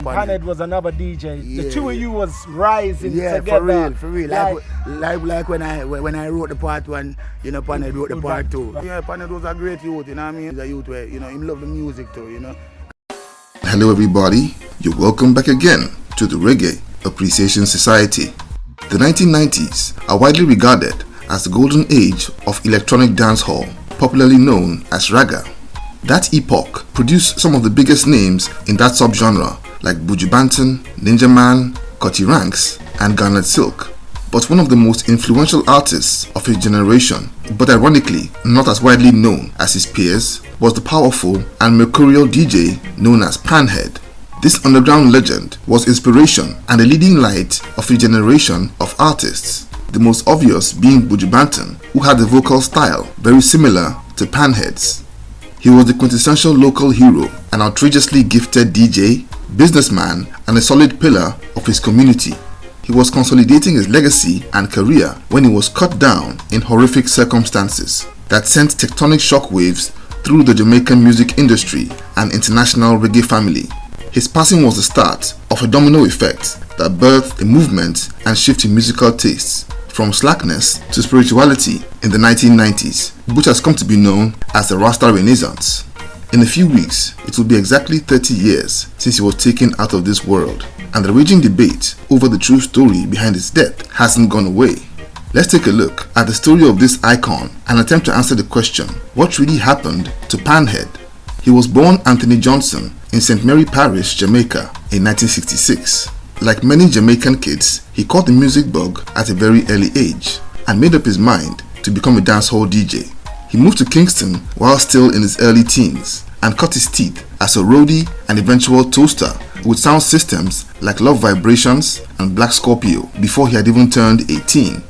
Panhead was another DJ. Yeah. The two of you was rising together. For real. Like when I wrote the part one, you know, Panhead wrote the part two. Yeah, Panhead was a great youth, you know what I mean? He's a youth where, you know, he loved the music too, you know. Hello everybody, you're welcome back again to the Reggae Appreciation Society. The 1990s are widely regarded as the golden age of electronic dancehall, popularly known as Reggae. That epoch produced some of the biggest names in that subgenre like Buju Banton, Ninja Man, Cutty Ranks, and Garnet Silk. But one of the most influential artists of his generation, but ironically not as widely known as his peers, was the powerful and mercurial DJ known as Panhead. This underground legend was inspiration and a leading light of a generation of artists, the most obvious being Buju Banton, who had a vocal style very similar to Panhead's. He was the quintessential local hero, an outrageously gifted DJ, businessman, and a solid pillar of his community. He was consolidating his legacy and career when he was cut down in horrific circumstances that sent tectonic shockwaves through the Jamaican music industry and international reggae family. His passing was the start of a domino effect that birthed a movement and shift in musical tastes from slackness to spirituality in the 1990s, which has come to be known as the Rasta Renaissance. In a few weeks, it will be exactly 30 years since he was taken out of this world, and the raging debate over the true story behind his death hasn't gone away. Let's take a look at the story of this icon and attempt to answer the question, what really happened to Panhead? He was born Anthony Johnson in St. Mary Parish, Jamaica in 1966. Like many Jamaican kids, he caught the music bug at a very early age and made up his mind to become a dancehall DJ. He moved to Kingston while still in his early teens and cut his teeth as a roadie and eventual toaster with sound systems like Love Vibrations and Black Scorpio before he had even turned 18.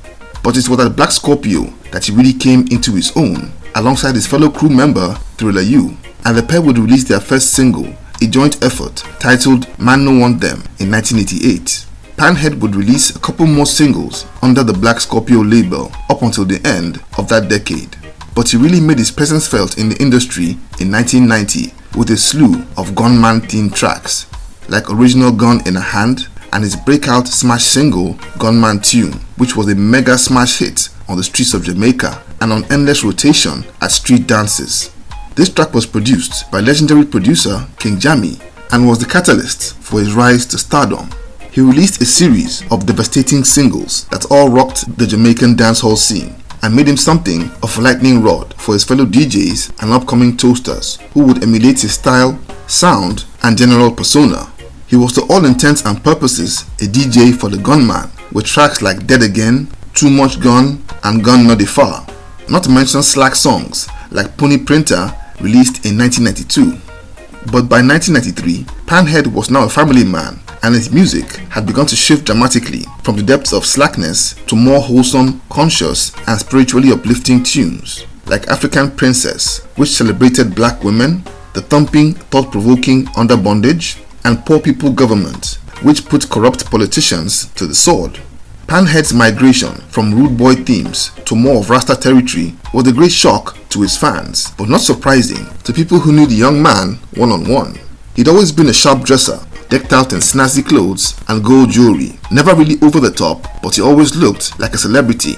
But it was at Black Scorpio that he really came into his own alongside his fellow crew member Thriller U, and the pair would release their first single, a joint effort titled Man No Want Them in 1988. Panhead would release a couple more singles under the Black Scorpio label up until the end of that decade. But he really made his presence felt in the industry in 1990 with a slew of gunman themed tracks like Original Gun in a Hand and his breakout smash single Gunman Tune, which was a mega smash hit on the streets of Jamaica and on endless rotation at street dances. This track was produced by legendary producer King Jammy and was the catalyst for his rise to stardom. He released a series of devastating singles that all rocked the Jamaican dancehall scene and made him something of a lightning rod for his fellow DJs and upcoming toasters who would emulate his style, sound, and general persona. He was to all intents and purposes a DJ for the gunman with tracks like Dead Again, Too Much Gun, and Gun Not Far, not to mention slack songs like Pony Printer released in 1992. But by 1993, Panhead was now a family man and his music had begun to shift dramatically from the depths of slackness to more wholesome, conscious, and spiritually uplifting tunes like African Princess, which celebrated black women, the thumping, thought-provoking Under Bondage, and Poor People Government, which put corrupt politicians to the sword. Panhead's migration from rude boy themes to more of Rasta territory was a great shock to his fans, but not surprising to people who knew the young man one-on-one. He'd always been a sharp dresser, decked out in snazzy clothes and gold jewelry, never really over the top, but he always looked like a celebrity.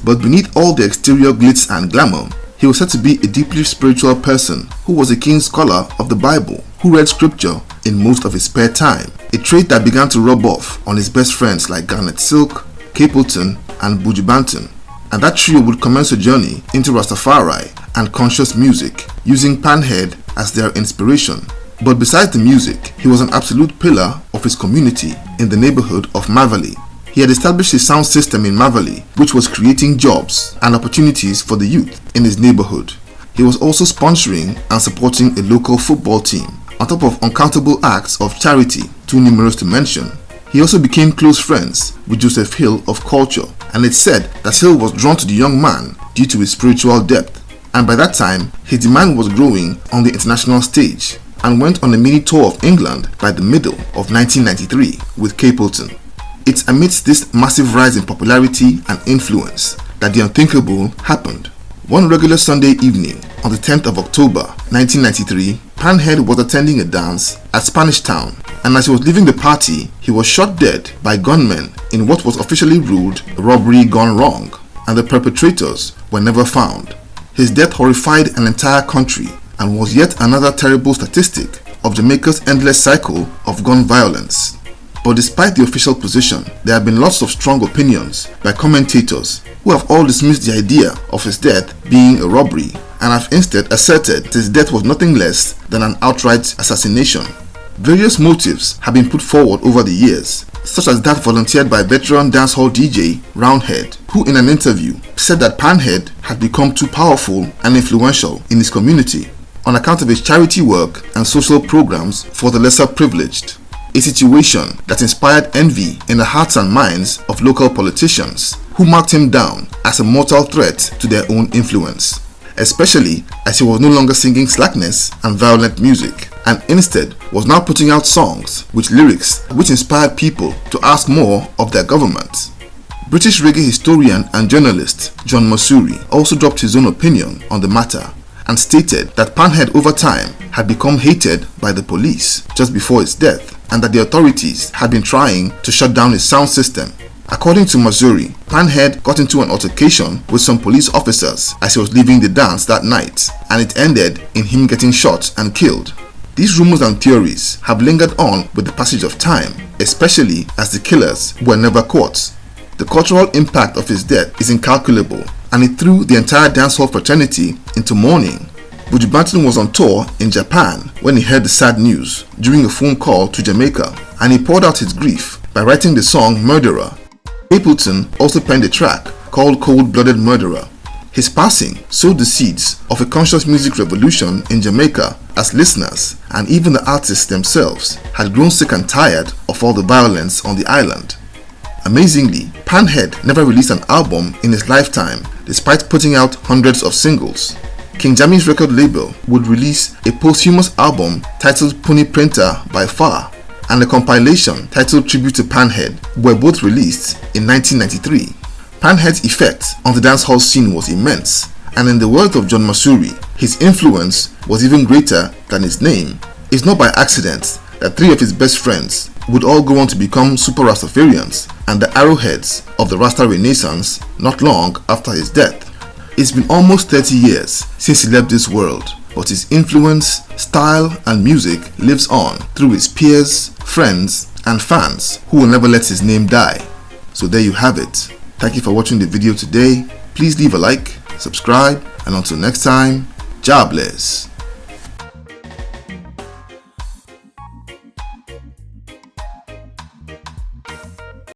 But beneath all the exterior glitz and glamour, he was said to be a deeply spiritual person who was a keen scholar of the Bible, who read scripture in most of his spare time, a trait that began to rub off on his best friends like Garnet Silk, Capleton, and Buju Banton, and that trio would commence a journey into Rastafari and conscious music, using Panhead as their inspiration. But besides the music, he was an absolute pillar of his community in the neighborhood of Mavali. He had established a sound system in Mavali, which was creating jobs and opportunities for the youth in his neighborhood. He was also sponsoring and supporting a local football team, on top of uncountable acts of charity, too numerous to mention. He also became close friends with Joseph Hill of Culture, and it's said that Hill was drawn to the young man due to his spiritual depth, and by that time, his demand was growing on the international stage and went on a mini tour of England by the middle of 1993 with Capleton. It's amidst this massive rise in popularity and influence that the unthinkable happened. One regular Sunday evening on the 10th of October 1993, Panhead was attending a dance at Spanish Town and as he was leaving the party, he was shot dead by gunmen in what was officially ruled a robbery gone wrong, and the perpetrators were never found. His death horrified an entire country and was yet another terrible statistic of Jamaica's endless cycle of gun violence. But despite the official position, there have been lots of strong opinions by commentators who have all dismissed the idea of his death being a robbery and have instead asserted that his death was nothing less than an outright assassination. Various motives have been put forward over the years, such as that volunteered by veteran dancehall DJ Roundhead, who in an interview said that Panhead had become too powerful and influential in his community on account of his charity work and social programs for the lesser privileged, a situation that inspired envy in the hearts and minds of local politicians who marked him down as a mortal threat to their own influence, especially as he was no longer singing slackness and violent music, and instead was now putting out songs with lyrics which inspired people to ask more of their government. British reggae historian and journalist John Masuri also dropped his own opinion on the matter and stated that Panhead over time had become hated by the police just before his death, and that the authorities had been trying to shut down his sound system. According to Masuri, Panhead got into an altercation with some police officers as he was leaving the dance that night, and it ended in him getting shot and killed. These rumors and theories have lingered on with the passage of time, especially as the killers were never caught. The cultural impact of his death is incalculable, and it threw the entire dancehall fraternity into mourning. Buju Banton was on tour in Japan when he heard the sad news during a phone call to Jamaica, and he poured out his grief by writing the song Murderer. Capleton also penned a track called Cold-Blooded Murderer. His passing sowed the seeds of a conscious music revolution in Jamaica, as listeners and even the artists themselves had grown sick and tired of all the violence on the island. Amazingly, Panhead never released an album in his lifetime despite putting out hundreds of singles. King Jammy's record label would release a posthumous album titled Pony Printer by Far, and a compilation titled Tribute to Panhead were both released in 1993. Panhead's effect on the dancehall scene was immense, and in the words of John Masuri, his influence was even greater than his name. It's not by accident that three of his best friends would all go on to become super Rastafarians and the arrowheads of the Rasta Renaissance not long after his death. It's been almost 30 years since he left this world, but his influence, style and music lives on through his peers, friends and fans who will never let his name die. So there you have it. Thank you for watching the video today. Please leave a like, subscribe, and until next time, Jah bless.